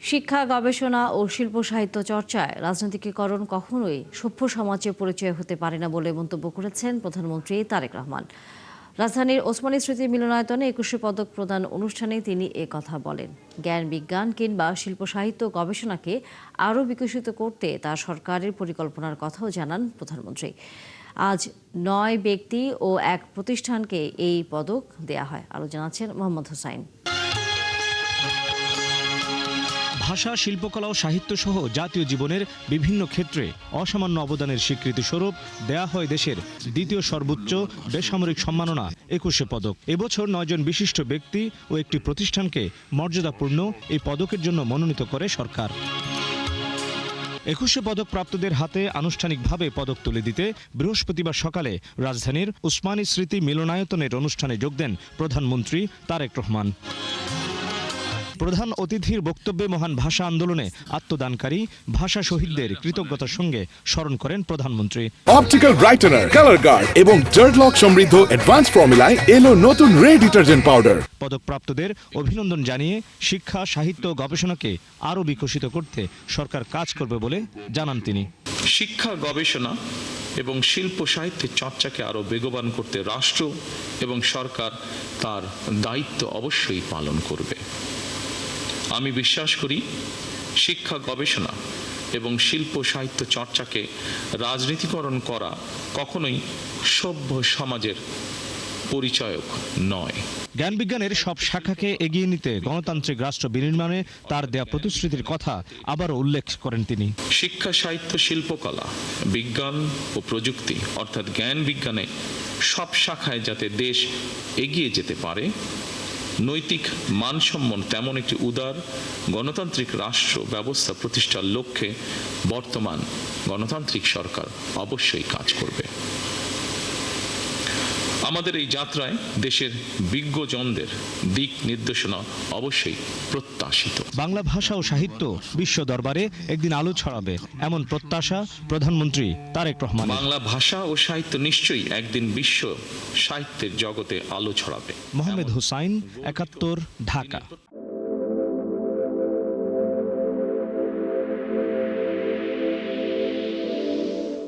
শিক্ষা, গবেষণা ও শিল্প সাহিত্য চর্চায় রাজনৈতিকীকরণ কখনোই সভ্য সমাজের পরিচয় হতে পারে না বলে মন্তব্য করেছেন প্রধানমন্ত্রী তারেক রহমান। রাজধানীর ওসমানী স্মৃতি মিলনায়তনে ২১শে পদক প্রদান অনুষ্ঠানে তিনি কথা বলেন। জ্ঞান, বিজ্ঞান কিংবা শিল্প সাহিত্য গবেষণাকে আরও বিকশিত করতে তার সরকারের পরিকল্পনার কথাও জানান প্রধানমন্ত্রী। আজ ৯ ব্যক্তি ও ১ প্রতিষ্ঠানকে এই পদক দেয়া হয়। আরও জানাচ্ছেন মোহাম্মদ হোসাইন। ভাষা, শিল্পকলা ও সাহিত্য সহ জাতীয় জীবনের বিভিন্ন ক্ষেত্রে অসামান্য অবদানের স্বীকৃতি স্বরূপ দেয়া হয় দেশের দ্বিতীয় সর্বোচ্চ বেসামরিক সম্মাননা ২১শে পদক। এবছর ৯ জন বিশিষ্ট ব্যক্তি ও একটি প্রতিষ্ঠানকে মর্যাদাপূর্ণ এই পদকের জন্য মনোনীত করে সরকার। ২১শে পদক প্রাপ্তদের হাতে আনুষ্ঠানিকভাবে পদক তুলে দিতে বৃহস্পতিবার সকালে রাজধানীর ওসমানী স্মৃতি মিলনায়তনের অনুষ্ঠানে যোগ দেন প্রধানমন্ত্রী তারেক রহমান। প্রধান অতিথির বক্তব্যে মহান ভাষা আন্দোলনে আত্মদানকারী ভাষা শহীদদের কৃতজ্ঞতার সঙ্গে স্মরণ করেন প্রধানমন্ত্রী। অপটিক্যাল ব্রাইটেনার, কালার গার্ড এবং জার্ট লক সমৃদ্ধ অ্যাডভান্স ফর্মুলায় এলো নতুন রে ডিটারজেন্ট পাউডার। পদকপ্রাপ্তদের অভিনন্দন জানিয়ে শিক্ষা, সাহিত্য, গবেষণাকে আরও বিকশিত করতে সরকার কাজ করবে বলে জানান তিনি। শিক্ষা, গবেষণা এবং শিল্প সাহিত্যের চর্চাকে আরও বেগবান করতে রাষ্ট্র এবং সরকার তার দায়িত্ব অবশ্যই পালন করবে। আমি বিশ্বাস করি শিক্ষা, গবেষণা এবং শিল্প সাহিত্য চর্চাকে রাজনীতিকরণ করা কখনোই সভ্য সমাজের পরিচয়ক নয়। জ্ঞান বিজ্ঞানের সব শাখাকে এগিয়ে নিতে গণতান্ত্রিক রাষ্ট্র বিনির্মাণে তার দেয়া প্রতিশ্রুতির কথা আবারও উল্লেখ করেন তিনি। শিক্ষা, সাহিত্য, শিল্পকলা, বিজ্ঞান ও প্রযুক্তি অর্থাৎ জ্ঞান বিজ্ঞানে সব শাখায় যাতে দেশ এগিয়ে যেতে পারে, নৈতিক মানসম্পন্ন তেমন একটি উদার গণতান্ত্রিক রাষ্ট্র ব্যবস্থা প্রতিষ্ঠার লক্ষ্যে বর্তমান গণতান্ত্রিক সরকার অবশ্যই কাজ করবে। আমাদের এই যাত্রায় দেশের বিজ্ঞজনদের দিক নির্দেশনা অবশ্যই প্রত্যাশিত। বাংলা ভাষা ও সাহিত্য বিশ্ব দরবারে একদিন আলো ছড়াবে, এমন প্রত্যাশা প্রধানমন্ত্রী তারেক রহমান। বাংলা ভাষা ও সাহিত্য নিশ্চয়ই একদিন বিশ্ব সাহিত্যের জগতে আলো ছড়াবে। মোহাম্মদ হোসাইন, ৭১, ঢাকা।